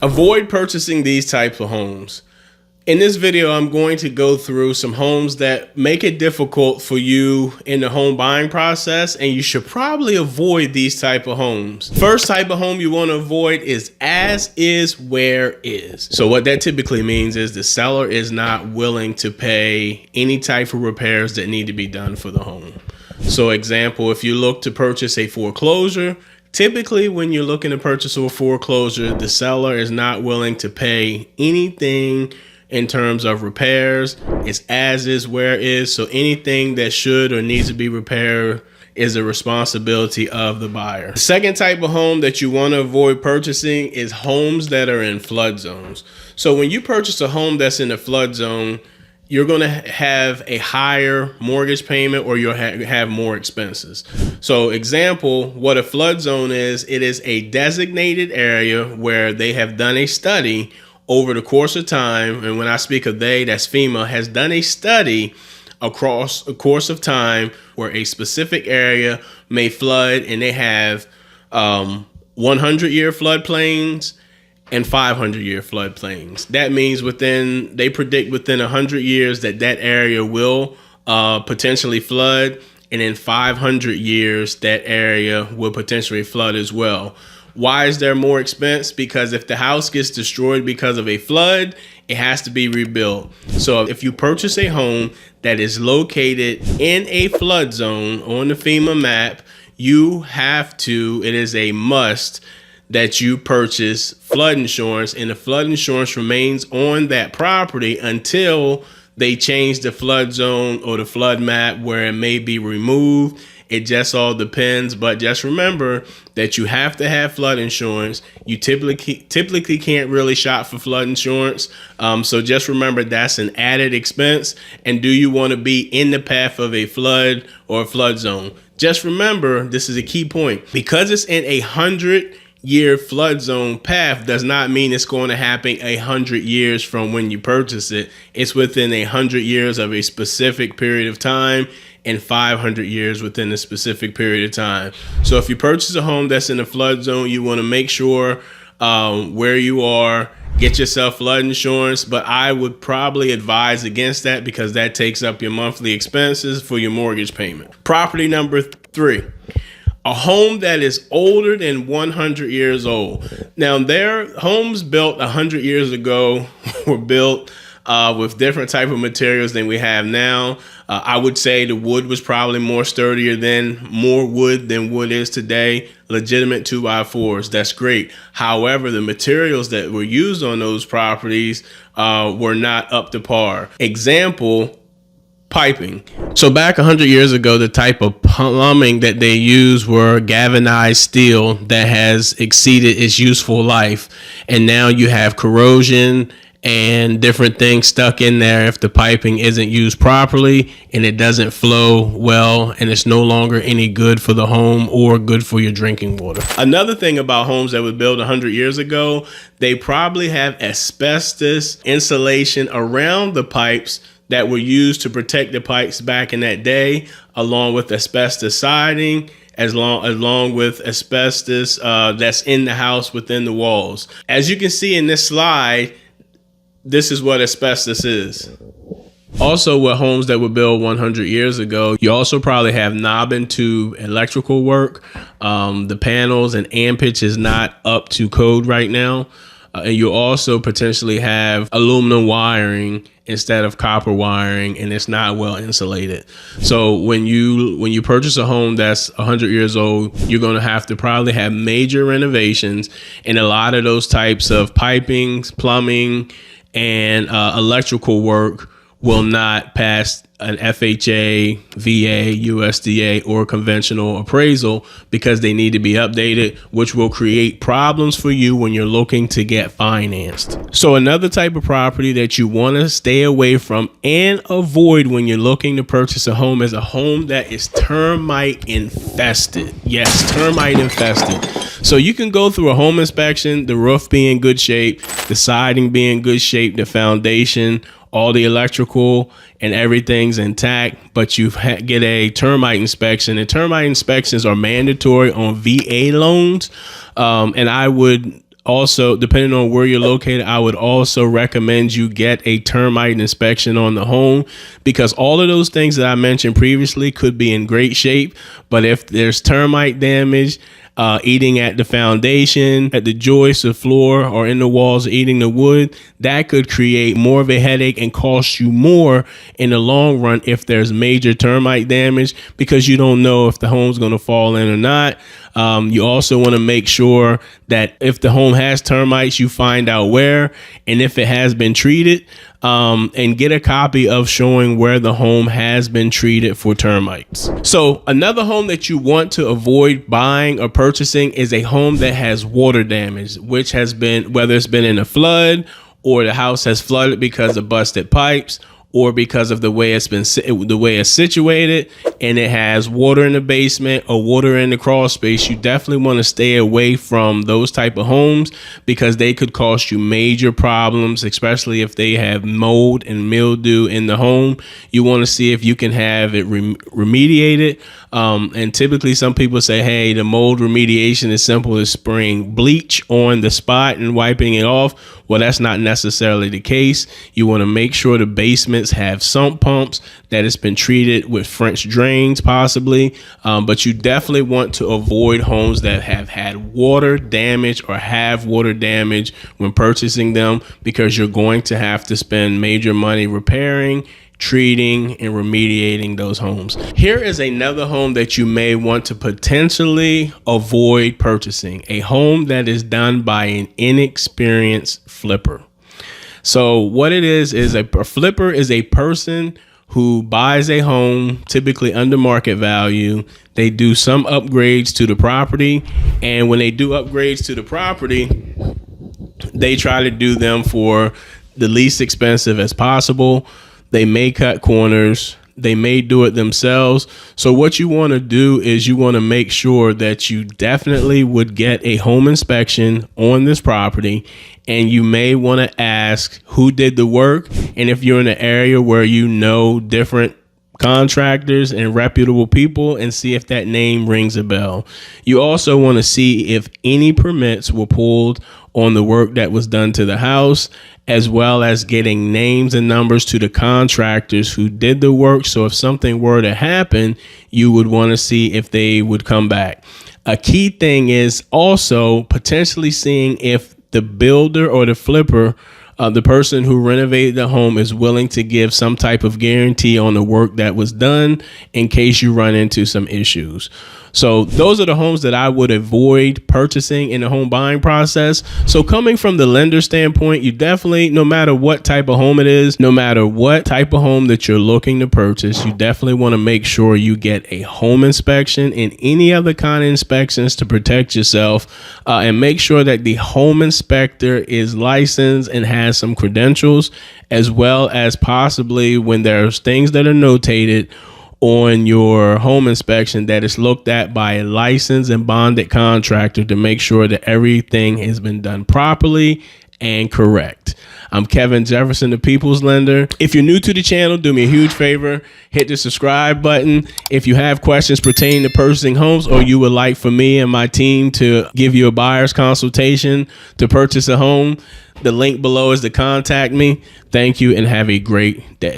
Avoid purchasing these types of homes. In this video, I'm going to go through some homes that make it difficult for you in the home buying process, and you should probably avoid these type of homes. First type of home you want to avoid is as is, where is. So what that typically means is the seller is not willing to pay any type of repairs that need to be done for the home. So example, if you look to purchase a foreclosure, typically when you're looking to purchase a foreclosure, the seller is not willing to pay anything in terms of repairs. It's as is, where is. So anything that should or needs to be repaired is a responsibility of the buyer. The second type of home that you want to avoid purchasing is homes that are in flood zones. So when you purchase a home that's in a flood zone, you're going to have a higher mortgage payment, or you'll have more expenses. So example, what a flood zone is, it is a designated area where they have done a study over the course of time. And when I speak of they, that's FEMA, has done a study across a course of time where a specific area may flood, and they have 100-year floodplains and 500-year floodplains. That means they predict within 100 years that area will potentially flood, and in 500 years that area will potentially flood as well. Why is there more expense? Because if the house gets destroyed because of a flood, it has to be rebuilt. So if you purchase a home that is located in a flood zone on the FEMA map, it is a must that you purchase flood insurance, and the flood insurance remains on that property until they change the flood zone or the flood map where it may be removed. It just all depends, but just remember that you have to have flood insurance. You typically can't really shop for flood insurance. So just remember that's an added expense. And do you want to be in the path of a flood or a flood zone? Just remember, this is a key point. Because it's in 100-year flood zone path does not mean it's going to happen 100 years from when you purchase it. It's within 100 years of a specific period of time, and 500 years within a specific period of time. So if you purchase a home that's in a flood zone, you want to make sure where you are, get yourself flood insurance, but I would probably advise against that because that takes up your monthly expenses for your mortgage payment. Property number 3. A home that is older than 100 years old. Now, their homes built 100 years ago were built with different type of materials than we have now. I would say the wood was probably more wood than wood is today. Legitimate 2x4s, that's great. However, the materials that were used on those properties were not up to par. Example, piping. So back 100 years ago, the type of plumbing that they used were galvanized steel that has exceeded its useful life. And now you have corrosion and different things stuck in there if the piping isn't used properly and it doesn't flow well, and it's no longer any good for the home or good for your drinking water. Another thing about homes that were built 100 years ago, they probably have asbestos insulation around the pipes that were used to protect the pipes back in that day, along with asbestos siding, along with asbestos that's in the house within the walls. As you can see in this slide, this is what asbestos is. Also, with homes that were built 100 years ago, you also probably have knob and tube electrical work. The panels and ampage is not up to code right now. And you also potentially have aluminum wiring instead of copper wiring, and it's not well insulated. So when you purchase a home that's 100 years old, you're going to have to probably have major renovations, and a lot of those types of pipings, plumbing, and electrical work will not pass an FHA, VA, USDA, or conventional appraisal because they need to be updated, which will create problems for you when you're looking to get financed. So another type of property that you want to stay away from and avoid when you're looking to purchase a home is a home that is termite infested. Yes, termite infested. So you can go through a home inspection, the roof be in good shape, the siding be in good shape, the foundation, all the electrical and everything's intact, but you get a termite inspection. And termite inspections are mandatory on VA loans. And I would also, depending on where you're located, I would also recommend you get a termite inspection on the home, because all of those things that I mentioned previously could be in great shape. But if there's termite damage, eating at the foundation, at the joists, the floor, or in the walls, eating the wood, that could create more of a headache and cost you more in the long run if there's major termite damage, because you don't know if the home's going to fall in or not. You also want to make sure that if the home has termites, you find out where, and if it has been treated, and get a copy of showing where the home has been treated for termites. So another home that you want to avoid buying or purchasing is a home that has water damage, which has been, whether it's been in a flood, or the house has flooded because of busted pipes, or because of the way it's situated, and it has water in the basement or water in the crawl space. You definitely want to stay away from those type of homes, because they could cost you major problems, especially if they have mold and mildew in the home. You want to see if you can have it remediated. And typically some people say, hey, the mold remediation is simple as spraying bleach on the spot and wiping it off. Well, that's not necessarily the case. You want to make sure the basements have sump pumps, that it's been treated with French drains possibly. But you definitely want to avoid homes that have had water damage or have water damage when purchasing them, because you're going to have to spend major money repairing, treating, and remediating those homes. Here is another home that you may want to potentially avoid purchasing: a home that is done by an inexperienced flipper. So what it is a flipper is a person who buys a home, typically under market value. They do some upgrades to the property, and when they do upgrades to the property, they try to do them for the least expensive as possible. They may cut corners. They may do it themselves. So what you want to do is you want to make sure that you definitely would get a home inspection on this property. And you may want to ask who did the work. And if you're in an area where you know different contractors and reputable people, and see if that name rings a bell. You also want to see if any permits were pulled on the work that was done to the house, as well as getting names and numbers to the contractors who did the work. So if something were to happen, you would want to see if they would come back. A key thing is also potentially seeing if the builder or the flipper, the person who renovated the home, is willing to give some type of guarantee on the work that was done in case you run into some issues. So those are the homes that I would avoid purchasing in the home buying process. So coming from the lender standpoint, you definitely, no matter what type of home it is, no matter what type of home that you're looking to purchase, you definitely want to make sure you get a home inspection and any other kind of inspections to protect yourself, and make sure that the home inspector is licensed and has some credentials, as well as possibly when there's things that are notated on your home inspection, that is looked at by a licensed and bonded contractor to make sure that everything has been done properly and correct. I'm Kevin Jefferson, the People's Lender. If you're new to the channel, do me a huge favor, hit the subscribe button. If you have questions pertaining to purchasing homes, or you would like for me and my team to give you a buyer's consultation to purchase a home, the link below is to contact me. Thank you and have a great day.